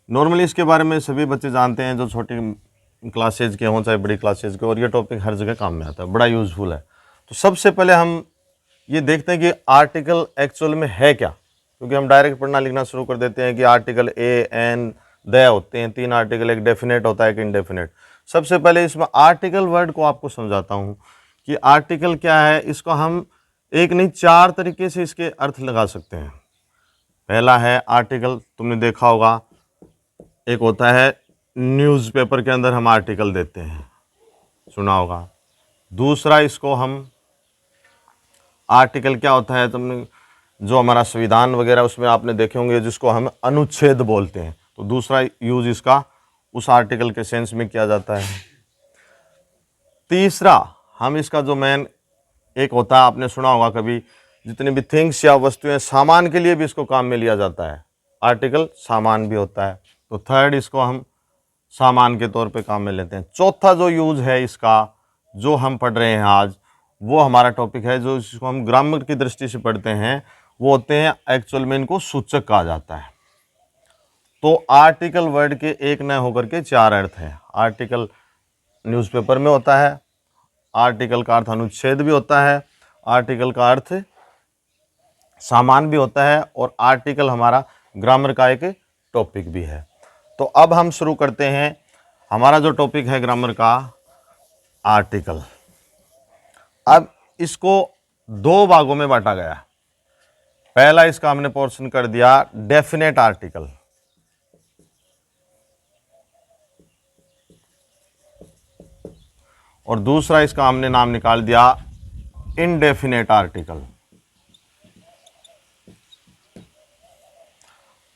Normally इसके बारे में सभी बच्चे जानते हैं जो छोटी क्लासेज के हों चाहे बड़ी क्लासेज के, और ये टॉपिक हर जगह काम में आता है, बड़ा यूज़फुल है। तो सबसे पहले हम ये देखते हैं कि आर्टिकल एक्चुअल में है क्या, क्योंकि हम डायरेक्ट पढ़ना लिखना शुरू कर देते हैं कि आर्टिकल ए एन द होते हैं, 3 आर्टिकल, एक डेफिनेट होता है, एक इनडेफिनेट। सबसे पहले इसमें आर्टिकल वर्ड को आपको समझाता हूँ कि आर्टिकल क्या है। इसको हम एक नहीं 4 तरीके से इसके अर्थ लगा सकते हैं। पहला है आर्टिकल, तुमने देखा होगा, एक होता है न्यूज़पेपर के अंदर हम आर्टिकल देते हैं, सुना होगा। दूसरा इसको हम आर्टिकल क्या होता है, तुमने जो हमारा संविधान वगैरह उसमें आपने देखे होंगे जिसको हम अनुच्छेद बोलते हैं, तो दूसरा यूज इसका उस आर्टिकल के सेंस में किया जाता है। तीसरा हम इसका जो मेन एक होता है, आपने सुना होगा कभी, जितने भी थिंग्स या वस्तुएं, सामान के लिए भी इसको काम में लिया जाता है, आर्टिकल सामान भी होता है, तो थर्ड इसको हम सामान के तौर पे काम में लेते हैं। चौथा जो यूज है इसका जो हम पढ़ रहे हैं आज, वो हमारा टॉपिक है जो इसको हम ग्रामर की दृष्टि से पढ़ते हैं, वो होते हैं एक्चुअल में इनको सूचक कहा जाता है। तो आर्टिकल वर्ड के एक न होकर के 4 अर्थ हैं। आर्टिकल न्यूज़पेपर में होता है, आर्टिकल का अर्थ अनुच्छेद भी होता है, आर्टिकल का अर्थ सामान भी होता है, और आर्टिकल हमारा ग्रामर का एक टॉपिक भी है। तो अब हम शुरू करते हैं। हमारा जो टॉपिक है ग्रामर का, आर्टिकल। अब इसको 2 भागों में बांटा गया। पहला इसका हमने पोर्शन कर दिया डेफिनेट आर्टिकल, और दूसरा इसका हमने नाम निकाल दिया इनडेफिनेट आर्टिकल।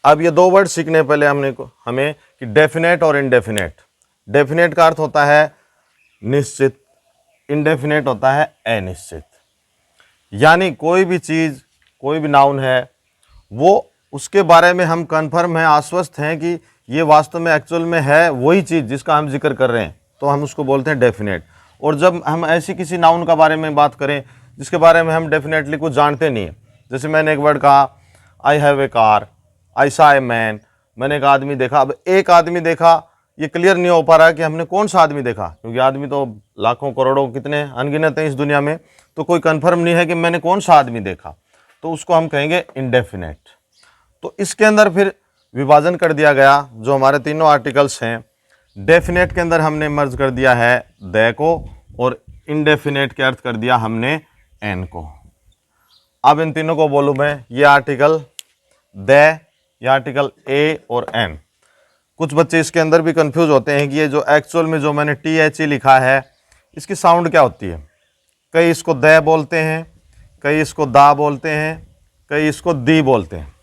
अब ये 2 वर्ड सीखने पहले हमें कि डेफिनेट और इनडेफिनेट। डेफिनेट का अर्थ होता है निश्चित, इनडेफिनेट होता है अनिश्चित। यानी कोई भी चीज़, कोई भी नाउन है, वो उसके बारे में हम कन्फर्म हैं, आश्वस्त हैं कि ये वास्तव में एक्चुअल में है वही चीज़ जिसका हम जिक्र कर रहे हैं, तो हम उसको बोलते हैं डेफिनेट। और जब हम ऐसी किसी नाउन का बारे में बात करें जिसके बारे में हम डेफिनेटली कुछ जानते नहीं है, जैसे मैंने एक वर्ड कहा आई हैव ए कार, आई सा ए मैन, मैंने एक आदमी देखा। अब एक आदमी देखा, ये क्लियर नहीं हो पा रहा है कि हमने कौन सा आदमी देखा, क्योंकि आदमी तो लाखों करोड़ों कितने अनगिनत हैं इस दुनिया में, तो कोई कंफर्म नहीं है कि मैंने कौन सा आदमी देखा, तो उसको हम कहेंगे इनडेफिनेट। तो इसके अंदर फिर विभाजन कर दिया गया, जो हमारे तीनों आर्टिकल्स हैं। डेफिनेट के अंदर हमने मर्ज कर दिया है द को, और इनडेफिनेट के अर्थ कर दिया हमने एन को। अब इन तीनों को बोलूँ मैं, ये आर्टिकल द, ये आर्टिकल ए और एन। कुछ बच्चे इसके अंदर भी कंफ्यूज होते हैं कि ये जो एक्चुअल में जो मैंने THE लिखा है, इसकी साउंड क्या होती है। कई इसको द बोलते हैं, कई इसको दा बोलते हैं, कई इसको दी बोलते हैं।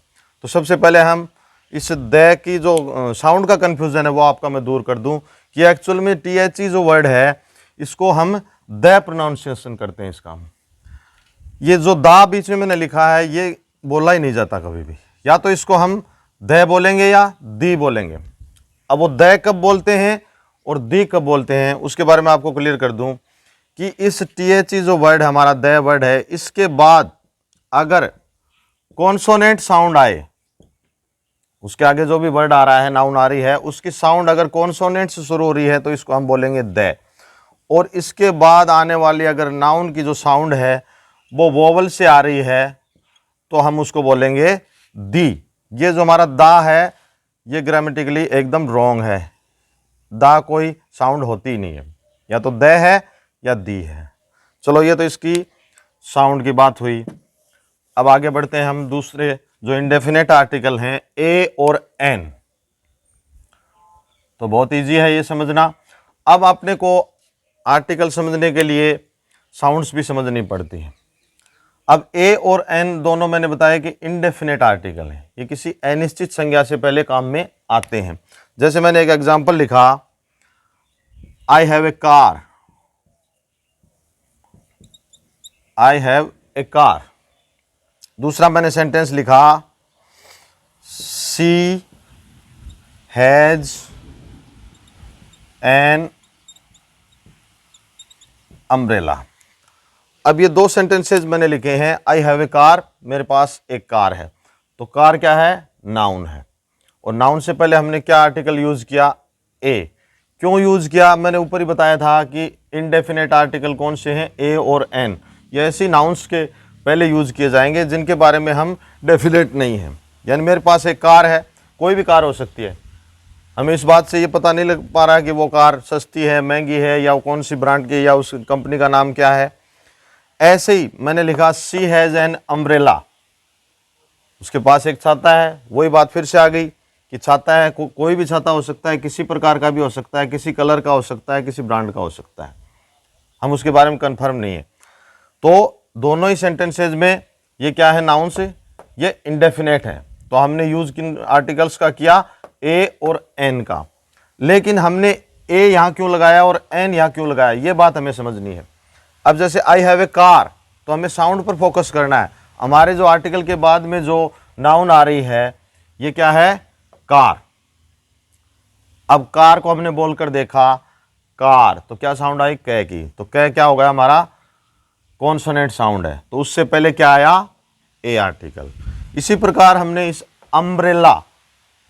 तो सबसे पहले हम इस द की जो साउंड का कन्फ्यूजन है वो आपका मैं दूर कर दूं कि एक्चुअल में THE जो वर्ड है, इसको हम द प्रोनाउंसिएशन करते हैं इसका। ये जो दा बीच में मैंने लिखा है, ये बोला ही नहीं जाता कभी भी, या तो इसको हम द बोलेंगे या दी बोलेंगे। अब वो द कब बोलते हैं और दी कब बोलते हैं, उसके बारे में आपको क्लियर कर दूं कि इस THE जो वर्ड हमारा द वर्ड है, इसके बाद अगर कॉन्सोनेंट साउंड आए, उसके आगे जो भी वर्ड आ रहा है, नाउन आ रही है, उसकी साउंड अगर कॉन्सोनेंट से शुरू हो रही है तो इसको हम बोलेंगे द। और इसके बाद आने वाली अगर नाउन की जो साउंड है वो वोवल से आ रही है तो हम उसको बोलेंगे दी। ये जो हमारा दा है, ये ग्रामेटिकली एकदम रॉन्ग है। दा कोई साउंड होती ही नहीं है, या तो द है या दी है। चलो, ये तो इसकी साउंड की बात हुई। अब आगे बढ़ते हैं हम दूसरे जो इंडेफिनेट आर्टिकल हैं, ए और एन। तो बहुत इजी है ये समझना। अब अपने को आर्टिकल समझने के लिए साउंड्स भी समझनी पड़ती हैं। अब ए और एन दोनों मैंने बताया कि इंडेफिनेट आर्टिकल हैं, ये किसी अनिश्चित संज्ञा से पहले काम में आते हैं। जैसे मैंने एक एग्जांपल लिखा, I have a car, I have a car. दूसरा मैंने सेंटेंस लिखा, शी हैज एन अम्ब्रेला। अब ये 2 सेंटेंसेज मैंने लिखे हैं, आई हैव ए कार, मेरे पास एक कार है। तो कार क्या है? नाउन है। और नाउन से पहले हमने क्या आर्टिकल यूज किया, ए। क्यों यूज किया, मैंने ऊपर ही बताया था कि इनडेफिनेट आर्टिकल कौन से हैं, ए और एन। ये ऐसे नाउन्स के पहले यूज किए जाएंगे जिनके बारे में हम डेफिनेट नहीं हैं। यानी मेरे पास एक कार है, कोई भी कार हो सकती है, हमें इस बात से ये पता नहीं लग पा रहा कि वो कार सस्ती है, महंगी है, या कौन सी ब्रांड की, या उस कंपनी का नाम क्या है। ऐसे ही मैंने लिखा शी हैज़ एन अम्ब्रेला, उसके पास एक छाता है। वही बात फिर से आ गई कि छाता है, कोई भी छाता हो सकता है, किसी प्रकार का भी हो सकता है, किसी कलर का हो सकता है, किसी ब्रांड का हो सकता है, हम उसके बारे में कंफर्म नहीं है। तो दोनों ही सेंटेंसेज में ये क्या है, नाउन से ये इंडेफिनेट है। तो हमने यूज किन आर्टिकल्स का किया, ए और एन का। लेकिन हमने ए यहाँ क्यों लगाया और एन यहाँ क्यों लगाया, ये बात हमें समझनी है। अब जैसे आई हैव ए कार, तो हमें साउंड पर फोकस करना है। हमारे जो आर्टिकल के बाद में जो नाउन आ रही है, ये क्या है, कार। अब कार को हमने बोलकर देखा कार, तो क्या साउंड आई, कै की। तो कै क्या हो गया, हमारा कॉन्सोनेंट साउंड है। तो उससे पहले क्या आया, ए आर्टिकल। इसी प्रकार हमने इस अम्ब्रेला,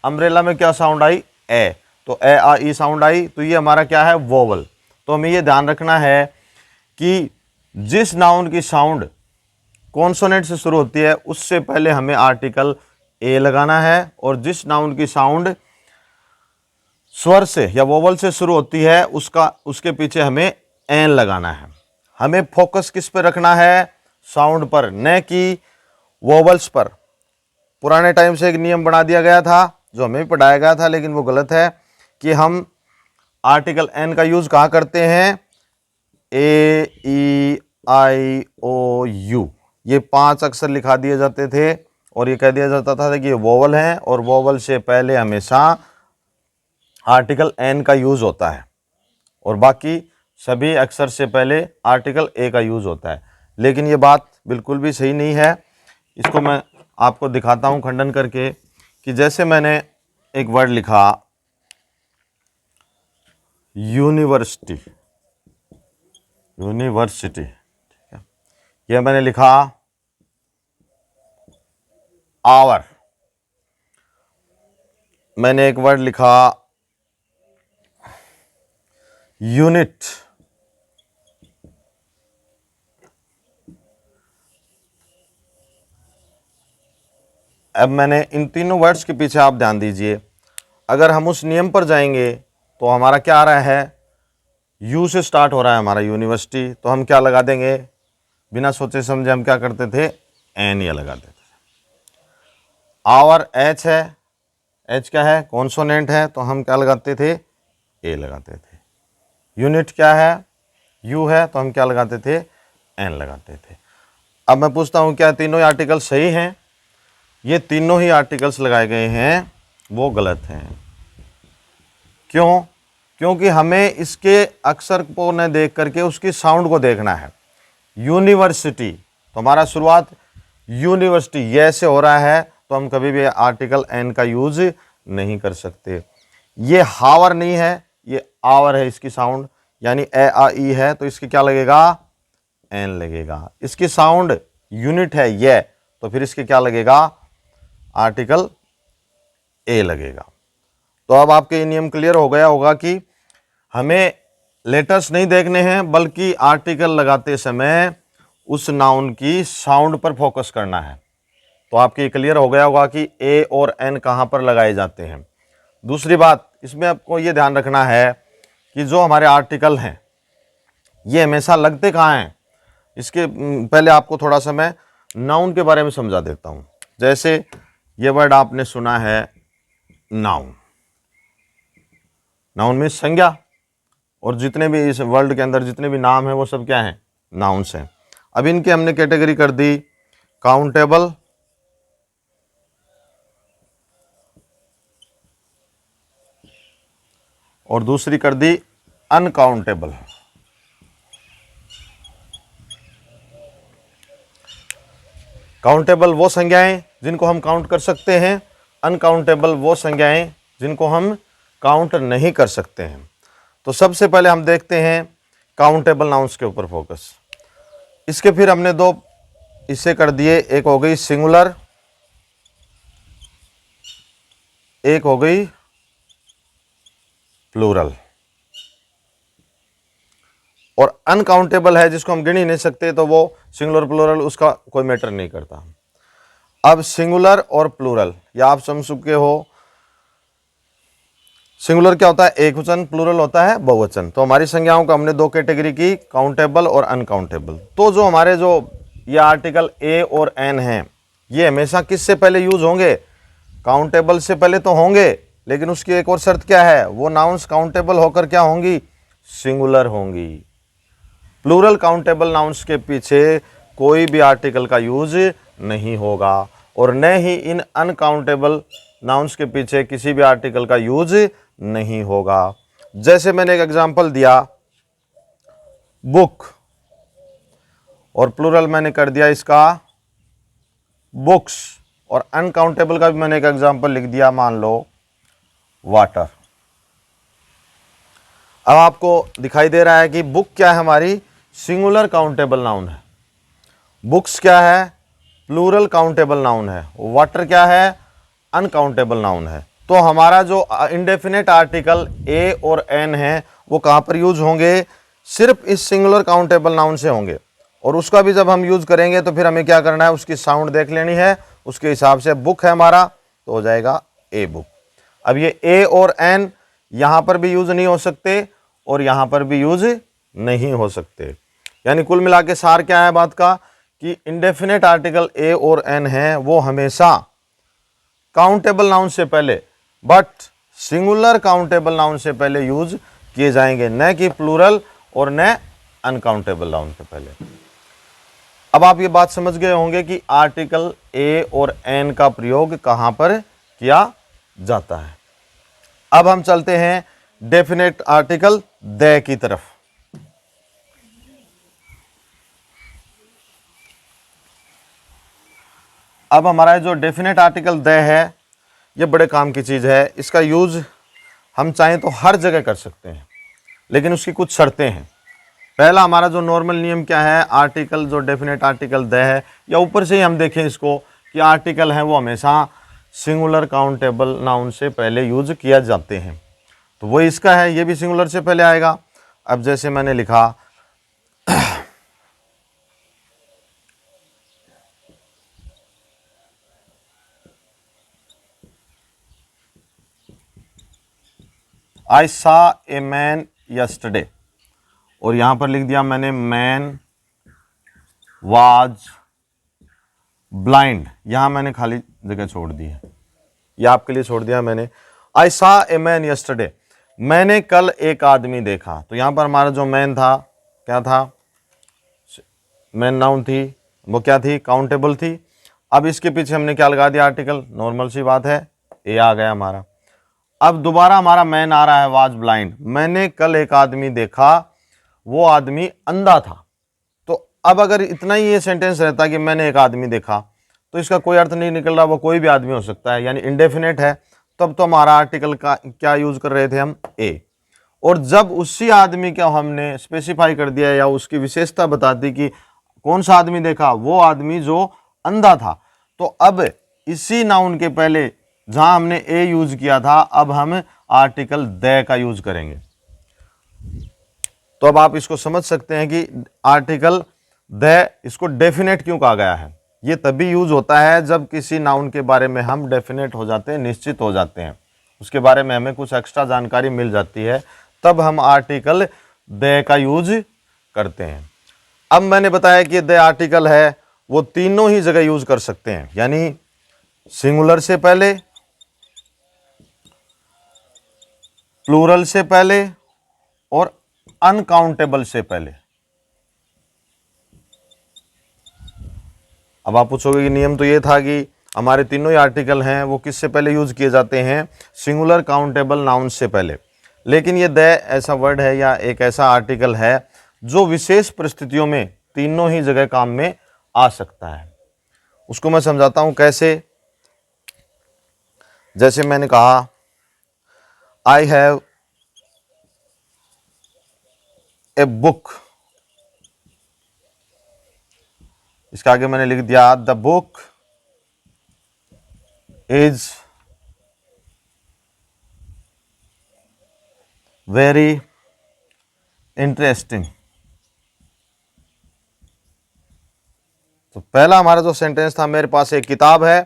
अम्ब्रेला में क्या साउंड आई, ए। तो ए आ ई साउंड आई, तो ये हमारा क्या है, वोवल। तो हमें ये ध्यान रखना है कि जिस नाउन की साउंड कॉन्सोनेंट से शुरू होती है उससे पहले हमें आर्टिकल ए लगाना है, और जिस नाउन की साउंड स्वर से या वोवल से शुरू होती है उसके पीछे हमें एन लगाना है। हमें फोकस किस पर रखना है, साउंड पर, न कि वोवल्स पर। पुराने टाइम से एक नियम बना दिया गया था जो हमें भी पढ़ाया गया था, लेकिन वो गलत है, कि हम आर्टिकल एन का यूज कहाँ करते हैं, ए ई आई ओ यू, ये 5 अक्षर लिखा दिए जाते थे और ये कह दिया जाता था कि ये वोवल हैं, और वोवल से पहले हमेशा आर्टिकल एन का यूज होता है, और बाकी सभी अक्षर से पहले आर्टिकल ए का यूज होता है। लेकिन ये बात बिल्कुल भी सही नहीं है। इसको मैं आपको दिखाता हूँ खंडन करके, कि जैसे मैंने एक वर्ड लिखा यूनिवर्सिटी, यूनिवर्सिटी, ठीक है, यह मैंने लिखा आवर, मैंने एक वर्ड लिखा यूनिट, अब मैंने इन तीनों वर्ड्स के पीछे आप ध्यान दीजिए, अगर हम उस नियम पर जाएंगे तो हमारा क्या आ रहा है, यू से स्टार्ट हो रहा है हमारा यूनिवर्सिटी, तो हम क्या लगा देंगे, बिना सोचे समझे हम क्या करते थे, एन या लगा देते थे। आवर एच है, एच क्या है, कॉन्सोनेंट है, तो हम क्या लगाते थे, ए लगाते थे। यूनिट क्या है, यू है, तो हम क्या लगाते थे, एन लगाते थे। अब मैं पूछता हूँ क्या तीनों ही आर्टिकल सही हैं, ये तीनों ही आर्टिकल्स लगाए गए हैं वो गलत हैं। क्यों, क्योंकि हमें इसके अक्षर को न देख करके उसकी साउंड को देखना है। यूनिवर्सिटी, तो हमारा शुरुआत यूनिवर्सिटी ये से हो रहा है, तो हम कभी भी आर्टिकल एन का यूज नहीं कर सकते। ये हावर नहीं है, ये आवर है, इसकी साउंड यानी ए आ ई है, तो इसकी क्या लगेगा, एन लगेगा। इसकी साउंड यूनिट है ये, तो फिर इसके क्या लगेगा, आर्टिकल ए लगेगा। तो अब आपके ये नियम क्लियर हो गया होगा कि हमें लेटर्स नहीं देखने हैं, बल्कि आर्टिकल लगाते समय उस नाउन की साउंड पर फोकस करना है। तो आपके ये क्लियर हो गया होगा कि ए और एन कहाँ पर लगाए जाते हैं। दूसरी बात, इसमें आपको ये ध्यान रखना है कि जो हमारे आर्टिकल हैं ये हमेशा लगते कहाँ हैं। इसके पहले आपको थोड़ा सा मैं नाउन के बारे में समझा देता हूँ। जैसे ये वर्ड आपने सुना है नाउन, नाउन में संज्ञा, और जितने भी इस वर्ल्ड के अंदर जितने भी नाम हैं वो सब क्या हैं, नाउन्स हैं। अब इनकी हमने कैटेगरी कर दी काउंटेबल, और दूसरी कर दी अनकाउंटेबल। काउंटेबल वो संज्ञाएं जिनको हम काउंट कर सकते हैं, अनकाउंटेबल वो संज्ञाएं जिनको हम काउंट नहीं कर सकते हैं। तो सबसे पहले हम देखते हैं काउंटेबल नाउन्स के ऊपर फोकस। इसके फिर हमने दो इससे कर दिए, एक हो गई सिंगुलर एक हो गई प्लूरल, और अनकाउंटेबल है जिसको हम गिन ही नहीं सकते, तो वो सिंगुलर प्लूरल उसका कोई मैटर नहीं करता। अब सिंगुलर और प्लूरल या आप समझ चुके हो, सिंगुलर क्या होता है एक वचन, प्लूरल होता है बहुवचन। तो हमारी संज्ञाओं को हमने दो कैटेगरी की, काउंटेबल और अनकाउंटेबल। तो जो हमारे जो ये आर्टिकल ए और एन हैं, ये हमेशा किससे पहले यूज होंगे, काउंटेबल से पहले तो होंगे, लेकिन उसकी एक और शर्त क्या है, वो नाउन्स काउंटेबल होकर क्या होंगी, सिंगुलर होंगी। प्लूरल काउंटेबल नाउन्स के पीछे कोई भी आर्टिकल का यूज नहीं होगा, और न ही इन अनकाउंटेबल नाउन्स के पीछे किसी भी आर्टिकल का यूज नहीं होगा। जैसे मैंने एक एग्जांपल दिया बुक, और प्लूरल मैंने कर दिया इसका बुक्स, और अनकाउंटेबल का भी मैंने एक एग्जांपल लिख दिया, मान लो वाटर। अब आपको दिखाई दे रहा है कि बुक क्या है, हमारी सिंगुलर काउंटेबल नाउन है, बुक्स क्या है, प्लूरल काउंटेबल नाउन है, वाटर क्या है, अनकाउंटेबल नाउन है। तो हमारा जो इंडेफिनेट आर्टिकल ए और एन है वो कहाँ पर यूज होंगे, सिर्फ इस सिंगुलर काउंटेबल नाउन से होंगे। और उसका भी जब हम यूज करेंगे तो फिर हमें क्या करना है, उसकी साउंड देख लेनी है, उसके हिसाब से बुक है हमारा तो हो जाएगा ए बुक। अब ये ए और एन यहाँ पर भी यूज नहीं हो सकते और यहाँ पर भी यूज नहीं हो सकते। यानी कुल मिला के सार क्या है बात का, कि इंडेफिनेट आर्टिकल ए और एन है वो हमेशा काउंटेबल नाउन से पहले, बट सिंगुलर काउंटेबल नाउन से पहले यूज किए जाएंगे, न कि प्लूरल और न अनकाउंटेबल नाउन के पहले। अब आप ये बात समझ गए होंगे कि आर्टिकल ए और एन का प्रयोग कहां पर किया जाता है। अब हम चलते हैं डेफिनेट आर्टिकल द की तरफ। अब हमारा जो डेफिनेट आर्टिकल द है ये बड़े काम की चीज़ है। इसका यूज़ हम चाहें तो हर जगह कर सकते हैं, लेकिन उसकी कुछ शर्तें हैं। पहला हमारा जो नॉर्मल नियम क्या है, आर्टिकल जो डेफिनेट आर्टिकल द है, या ऊपर से ही हम देखें इसको कि आर्टिकल है वो हमेशा सिंगुलर काउंटेबल नाउन से पहले यूज किया जाते हैं। तो वो इसका है, ये भी सिंगुलर से पहले आएगा। अब जैसे मैंने लिखा आई सा ए मैन यस्टरडे, और यहां पर लिख दिया मैंने मैन वाज ब्लाइंड, यहां मैंने खाली जगह छोड़ दी है, ये आपके लिए छोड़ दिया मैंने। आई सा ए मैन यस्टरडे, मैंने कल एक आदमी देखा। तो यहां पर हमारा जो मैन था क्या था, मैन नाउन थी, वो क्या थी, काउंटेबल थी। अब इसके पीछे हमने क्या लगा दिया आर्टिकल, नॉर्मल सी बात है, ए आ गया हमारा। अब दोबारा हमारा मैन आ रहा है वाज ब्लाइंड, मैंने कल एक आदमी देखा, वो आदमी अंधा था। तो अब अगर इतना ही ये सेंटेंस रहता कि मैंने एक आदमी देखा, तो इसका कोई अर्थ नहीं निकल रहा, वो कोई भी आदमी हो सकता है, यानी इंडेफिनेट है। तब तो हमारा आर्टिकल का क्या यूज कर रहे थे हम, ए। और जब उसी आदमी का हमने स्पेसिफाई कर दिया या उसकी विशेषता बता दी कि कौन सा आदमी देखा, वो आदमी जो अंधा था, तो अब इसी नाउन के पहले जहां हमने ए यूज किया था, अब हम आर्टिकल द का यूज करेंगे। तो अब आप इसको समझ सकते हैं कि आर्टिकल द, इसको डेफिनेट क्यों कहा गया है। ये तभी यूज होता है जब किसी नाउन के बारे में हम डेफिनेट हो जाते हैं, निश्चित हो जाते हैं, उसके बारे में हमें कुछ एक्स्ट्रा जानकारी मिल जाती है, तब हम आर्टिकल द का यूज करते हैं। अब मैंने बताया कि द आर्टिकल है वो तीनों ही जगह यूज कर सकते हैं, यानी सिंगुलर से पहले, प्लूरल से पहले और अनकाउंटेबल से पहले। अब आप पूछोगे कि नियम तो ये था कि हमारे तीनों ही आर्टिकल हैं वो किससे पहले यूज किए जाते हैं, सिंगुलर काउंटेबल नाउन से पहले। लेकिन ये द ऐसा वर्ड है या एक ऐसा आर्टिकल है जो विशेष परिस्थितियों में तीनों ही जगह काम में आ सकता है। उसको मैं समझाता हूं कैसे। जैसे मैंने कहा आई हैव ए बुक, इसके आगे मैंने लिख दिया the book is very interesting. तो पहला हमारा जो सेंटेंस था, मेरे पास एक किताब है,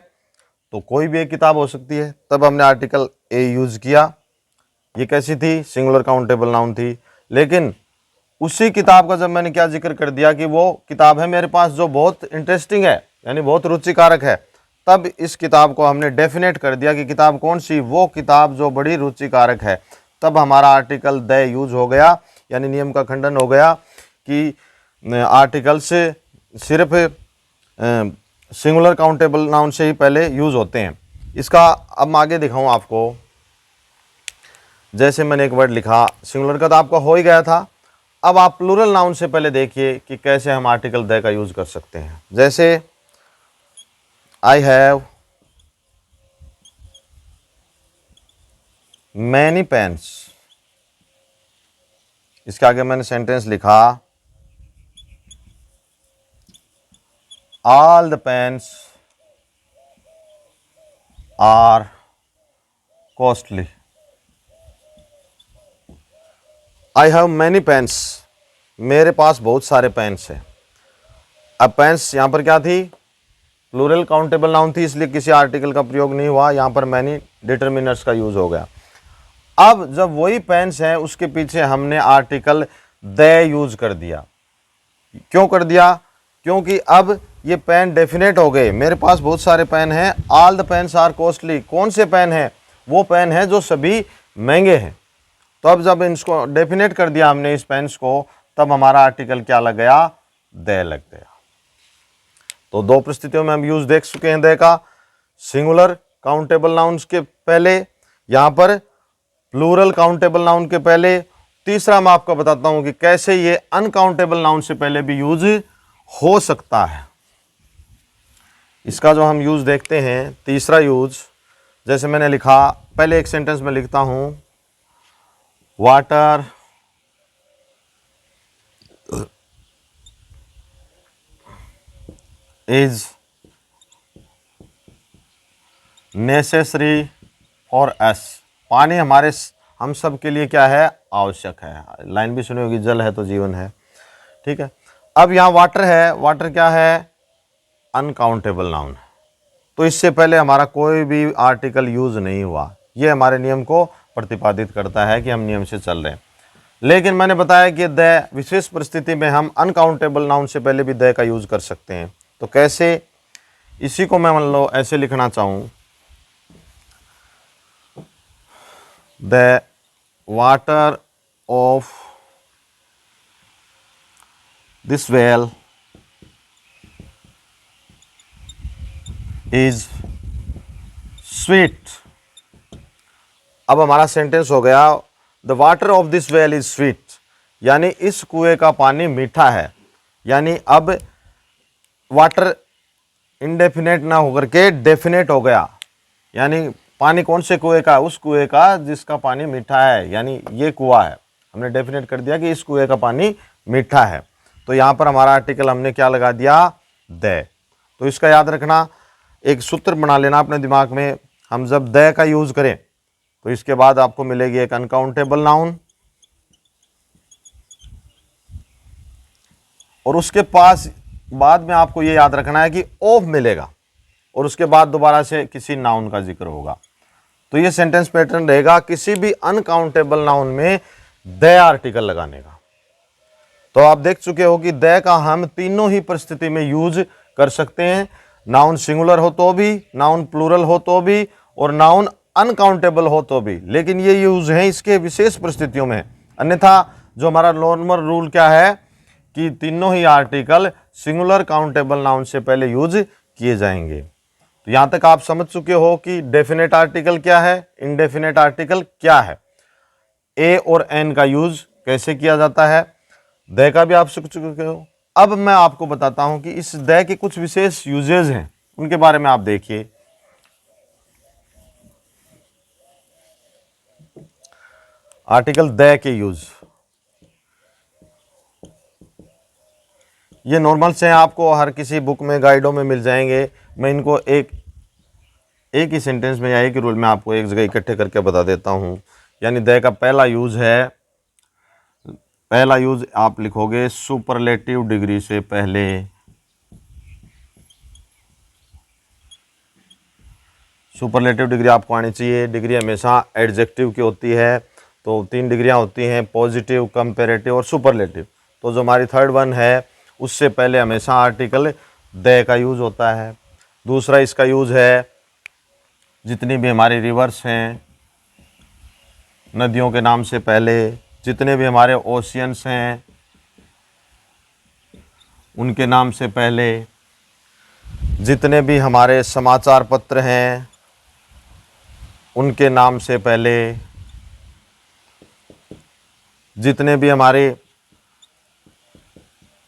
तो कोई भी एक किताब हो सकती है, तब हमने आर्टिकल ए यूज किया। ये कैसी थी? सिंगुलर काउंटेबल नाउन थी। लेकिन उसी किताब का जब मैंने क्या जिक्र कर दिया कि वो किताब है मेरे पास जो बहुत इंटरेस्टिंग है, यानी बहुत रुचिकारक है, तब इस किताब को हमने डेफिनेट कर दिया कि किताब कौन सी? वो किताब जो बड़ी रुचिकारक है। तब हमारा आर्टिकल द यूज हो गया, यानी नियम का खंडन हो गया कि आर्टिकल से सिर्फ सिंगुलर काउंटेबल नाउन से ही पहले यूज होते हैं। इसका अब मैं आगे दिखाऊं आपको। जैसे मैंने एक वर्ड लिखा, सिंगुलर का तो आपका हो ही गया था। अब आप प्लूरल नाउन से पहले देखिए कि कैसे हम आर्टिकल द का यूज कर सकते हैं। जैसे आई हैव मैनी पेन्स, इसके आगे मैंने सेंटेंस लिखा, all the pens are costly. I have many pens, मेरे पास बहुत सारे पेन्स हैं। अब पेन्स यहाँ पर क्या थी? प्लूरल काउंटेबल नाउन थी, इसलिए किसी आर्टिकल का प्रयोग नहीं हुआ। यहाँ पर मैनी डिटर्मिनर्स का यूज हो गया। अब जब वही पेन्स हैं, उसके पीछे हमने आर्टिकल द यूज कर दिया। क्यों कर दिया? क्योंकि अब ये पेन डेफिनेट हो गए। मेरे पास बहुत सारे पेन हैं। All the pens are costly, कौन से पेन हैं? वो पेन हैं जो सभी महंगे हैं। तो अब जब इसको डेफिनेट कर दिया हमने इस पेन्स को, तब हमारा आर्टिकल क्या लग गया? द लग गया। तो दो परिस्थितियों में हम यूज देख चुके हैं द का, सिंगुलर काउंटेबल नाउन्स के पहले, यहाँ पर प्लूरल काउंटेबल नाउन के पहले। तीसरा मैं आपको बताता हूं कि कैसे ये अनकाउंटेबल नाउन से पहले भी यूज हो सकता है। इसका जो हम यूज देखते हैं, तीसरा यूज, जैसे मैंने लिखा, पहले एक सेंटेंस में लिखता हूं, water is necessary for us, पानी हम सब के लिए क्या है? आवश्यक है। लाइन भी सुनी होगी, जल है तो जीवन है। ठीक है। अब यहाँ वाटर है, वाटर क्या है? अनकाउंटेबल नाउन है। तो इससे पहले हमारा कोई भी आर्टिकल यूज नहीं हुआ। ये हमारे नियम को प्रतिपादित करता है कि हम नियम से चल रहे हैं। लेकिन मैंने बताया कि द विशेष परिस्थिति में हम अनकाउंटेबल नाउन से पहले भी द का यूज कर सकते हैं। तो कैसे? इसी को मैं मान लो ऐसे लिखना चाहूँ, the water of this well is sweet. अब हमारा सेंटेंस हो गया, the water of this well is sweet, यानी इस कुएं का पानी मीठा है। यानी अब वाटर इंडेफिनेट ना होकर के डेफिनेट हो गया। यानी पानी कौन से कुएं का? उस कुएं का जिसका पानी मीठा है, यानी ये कुआं है। हमने डेफिनेट कर दिया कि इस कुएं का पानी मीठा है। तो यहाँ पर हमारा आर्टिकल हमने क्या लगा दिया? द। तो इसका याद रखना, एक सूत्र बना लेना अपने दिमाग में। हम जब द का यूज करें तो इसके बाद आपको मिलेगी एक अनकाउंटेबल नाउन, और उसके पास बाद में आपको ये याद रखना है कि ऑफ मिलेगा, और उसके बाद दोबारा से किसी नाउन का जिक्र होगा। तो ये सेंटेंस पैटर्न रहेगा किसी भी अनकाउंटेबल नाउन में द आर्टिकल लगाने का। तो आप देख चुके हो कि द का हम तीनों ही परिस्थिति में यूज कर सकते हैं। नाउन सिंगुलर हो तो भी, नाउन प्लूरल हो तो भी, और नाउन अनकाउंटेबल हो तो भी। लेकिन ये यूज है इसके विशेष परिस्थितियों में। अन्यथा जो हमारा नॉर्मल रूल क्या है कि तीनों ही आर्टिकल सिंगुलर काउंटेबल नाउन से पहले यूज किए जाएंगे। तो यहां तक आप समझ चुके हो कि डेफिनेट आर्टिकल क्या है, इनडेफिनेट आर्टिकल क्या है, ए और एन का यूज कैसे किया जाता है, द का भी आप सीख चुके हो। अब मैं आपको बताता हूं कि इस द के कुछ विशेष यूजेज हैं, उनके बारे में आप देखिए। आर्टिकल द के यूज ये नॉर्मल से आपको हर किसी बुक में, गाइडों में मिल जाएंगे। मैं इनको एक ही सेंटेंस में या एक ही रूल में आपको एक जगह इकट्ठे करके बता देता हूँ। यानी द का पहला यूज है, पहला यूज आप लिखोगे सुपरलेटिव डिग्री से पहले। सुपरलेटिव डिग्री आपको आनी चाहिए। डिग्री हमेशा एडजेक्टिव की होती है, तो 3 डिग्रियां होती हैं, पॉजिटिव, कंपेरेटिव और सुपरलेटिव। तो जो हमारी थर्ड वन है उससे पहले हमेशा आर्टिकल द का यूज होता है। दूसरा इसका यूज है जितनी भी हमारी रिवर्स हैं, नदियों के नाम से पहले, जितने भी हमारे ओशियंस हैं उनके नाम से पहले, जितने भी हमारे समाचार पत्र हैं उनके नाम से पहले, जितने भी हमारे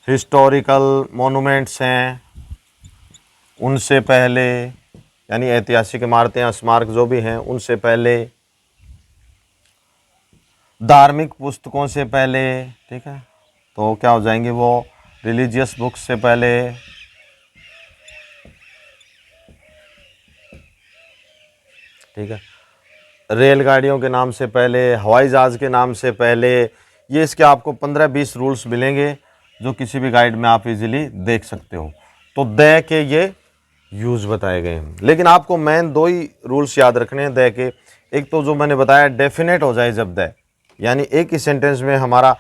हिस्टोरिकल मोनूमेंट्स हैं उनसे पहले, यानी ऐतिहासिक इमारतें या स्मारक जो भी हैं उनसे पहले, धार्मिक पुस्तकों से पहले, ठीक है, तो क्या हो जाएंगे वो, रिलीजियस बुक्स से पहले, ठीक है, रेलगाड़ियों के नाम से पहले, हवाई जहाज़ के नाम से पहले। ये इसके आपको 15-20 रूल्स मिलेंगे जो किसी भी गाइड में आप इजीली देख सकते हो। तो द के ये यूज़ बताए गए हैं, लेकिन आपको मेन 2 ही रूल्स याद रखने हैं द के। एक तो जो मैंने बताया डेफिनेट हो जाए जब द, यानी एक ही सेंटेंस में हमारा,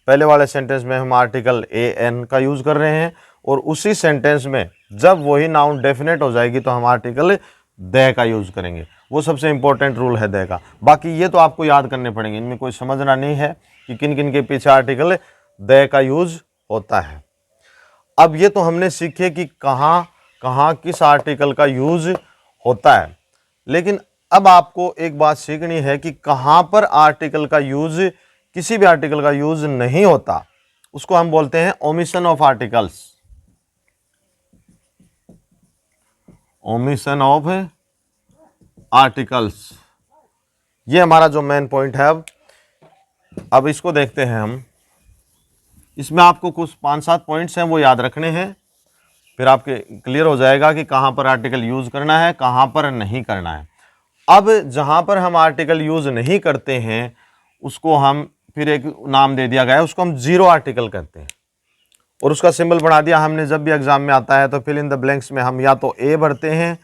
पहले वाले सेंटेंस में हम आर्टिकल ए एन का यूज़ कर रहे हैं, और उसी सेंटेंस में जब वही नाउन डेफिनेट हो जाएगी तो हम आर्टिकल द का यूज़ करेंगे। वो सबसे इंपॉर्टेंट रूल है द का। बाकी ये तो आपको याद करने पड़ेंगे, इनमें कोई समझना नहीं है कि किन किन के पीछे आर्टिकल द का यूज़ होता है। अब ये तो हमने सीखे कि कहाँ कहाँ किस आर्टिकल का यूज़ होता है, लेकिन अब आपको एक बात सीखनी है कि कहाँ पर आर्टिकल का यूज़, किसी भी आर्टिकल का यूज़ नहीं होता, उसको हम बोलते हैं omission of articles. Omission of articles, ये हमारा जो मेन पॉइंट है। अब इसको देखते हैं हम। इसमें आपको कुछ 5-7 पॉइंट्स हैं वो याद रखने हैं, फिर आपके क्लियर हो जाएगा कि कहाँ पर आर्टिकल यूज़ करना है, कहाँ पर नहीं करना है। अब जहाँ पर हम आर्टिकल यूज़ नहीं करते हैं उसको हम, फिर एक नाम दे दिया गया है, उसको हम जीरो आर्टिकल कहते हैं, और उसका सिंबल बना दिया हमने। जब भी एग्जाम में आता है तो फिल इन द ब्लैंक्स में हम या तो ए भरते हैं,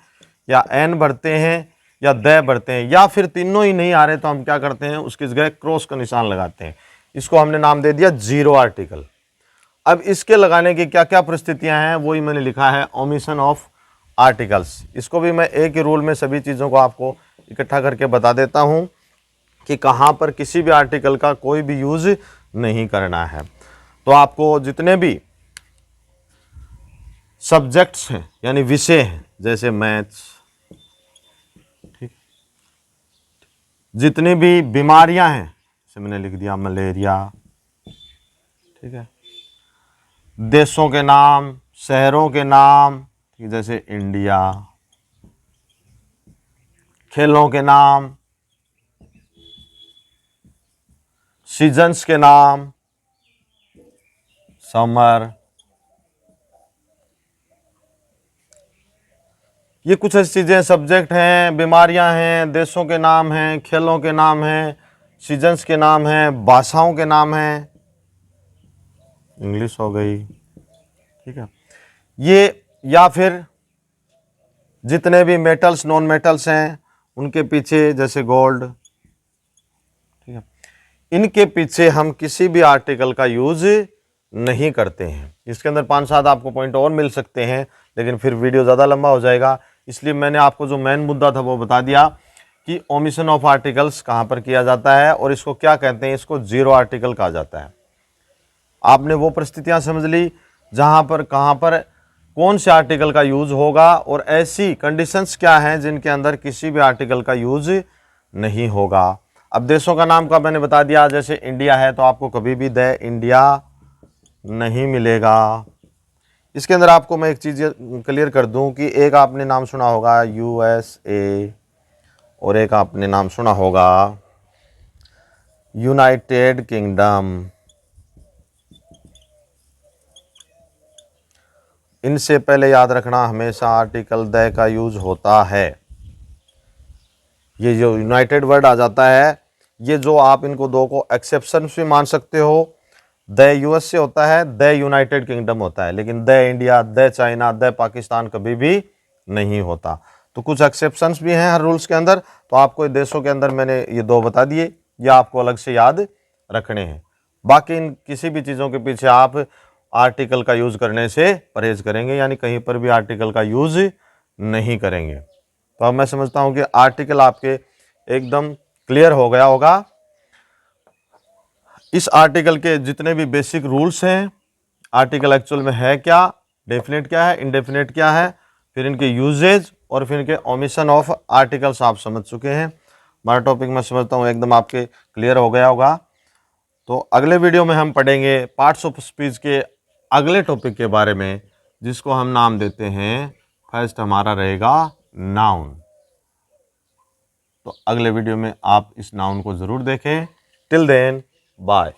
या एन भरते हैं, या द भरते हैं, या फिर तीनों ही नहीं आ रहे तो हम क्या करते हैं, उसकी जगह क्रॉस का निशान लगाते हैं। इसको हमने नाम दे दिया जीरो आर्टिकल। अब इसके लगाने की क्या क्या परिस्थितियां हैं वही मैंने लिखा है, ओमिशन ऑफ आर्टिकल्स। इसको भी मैं एक ही रूल में सभी चीज़ों को आपको इकट्ठा करके बता देता हूं कि कहाँ पर किसी भी आर्टिकल का कोई भी यूज़ नहीं करना है। तो आपको जितने भी सब्जेक्ट्स हैं यानी विषय हैं, जैसे मैथ्स, ठीक, जितनी भी बीमारियां हैं, जैसे मैंने लिख दिया मलेरिया, ठीक है, देशों के नाम, शहरों के नाम, जैसे इंडिया, खेलों के नाम, सीजन्स के नाम, समर, ये कुछ ऐसी चीज़ें, सब्जेक्ट हैं, बीमारियां हैं, देशों के नाम हैं, खेलों के नाम हैं, सीजन्स के नाम हैं, भाषाओं के नाम हैं, इंग्लिश हो गई, ठीक है, ये, या फिर जितने भी मेटल्स, नॉन मेटल्स हैं उनके पीछे, जैसे गोल्ड, ठीक है, इनके पीछे हम किसी भी आर्टिकल का यूज़ नहीं करते हैं। इसके अंदर 5-7 आपको पॉइंट और मिल सकते हैं, लेकिन फिर वीडियो ज़्यादा लंबा हो जाएगा, इसलिए मैंने आपको जो मेन मुद्दा था वो बता दिया कि ओमिशन ऑफ आर्टिकल्स कहाँ पर किया जाता है और इसको क्या कहते हैं, इसको जीरो आर्टिकल कहा जाता है। आपने वो परिस्थितियाँ समझ ली जहाँ पर कहाँ पर कौन से आर्टिकल का यूज़ होगा, और ऐसी कंडीशंस क्या हैं जिनके अंदर किसी भी आर्टिकल का यूज़ नहीं होगा। अब देशों का नाम का मैंने बता दिया, जैसे इंडिया है तो आपको कभी भी द इंडिया नहीं मिलेगा। इसके अंदर आपको मैं एक चीज़ क्लियर कर दूं कि एक आपने नाम सुना होगा USA, और एक आपने नाम सुना होगा यूनाइटेड किंगडम। इनसे पहले याद रखना हमेशा आर्टिकल द का यूज होता है। ये जो यूनाइटेड वर्ड आ जाता है ये जो आप इनको दो को एक्सेप्शन भी मान सकते हो। द यूएसए होता है, द यूनाइटेड किंगडम होता है, लेकिन the India, the China, the Pakistan कभी भी नहीं होता। तो कुछ एक्सेप्शंस भी हैं हर रूल्स के अंदर। तो आपको देशों के अंदर मैंने ये दो बता दिए, ये आपको अलग से याद रखने हैं। बाकी इन किसी भी चीज़ों के पीछे आप आर्टिकल का यूज़ करने से परहेज करेंगे, यानी कहीं पर भी आर्टिकल का यूज़ नहीं करेंगे। तो अब मैं समझता हूँ कि आर्टिकल आपके एकदम क्लियर हो गया होगा। इस आर्टिकल के जितने भी बेसिक रूल्स हैं, आर्टिकल एक्चुअल में है क्या, डेफिनेट क्या है, इंडेफिनेट क्या है, फिर इनके यूजेज और फिर इनके ओमिशन ऑफ आर्टिकल्स आप समझ चुके हैं। हमारा टॉपिक मैं समझता हूँ एकदम आपके क्लियर हो गया होगा। तो अगले वीडियो में हम पढ़ेंगे पार्ट्स ऑफ स्पीच के अगले टॉपिक के बारे में, जिसको हम नाम देते हैं, फर्स्ट हमारा रहेगा नाउन। तो अगले वीडियो में आप इस नाउन को ज़रूर देखें। Till then bye.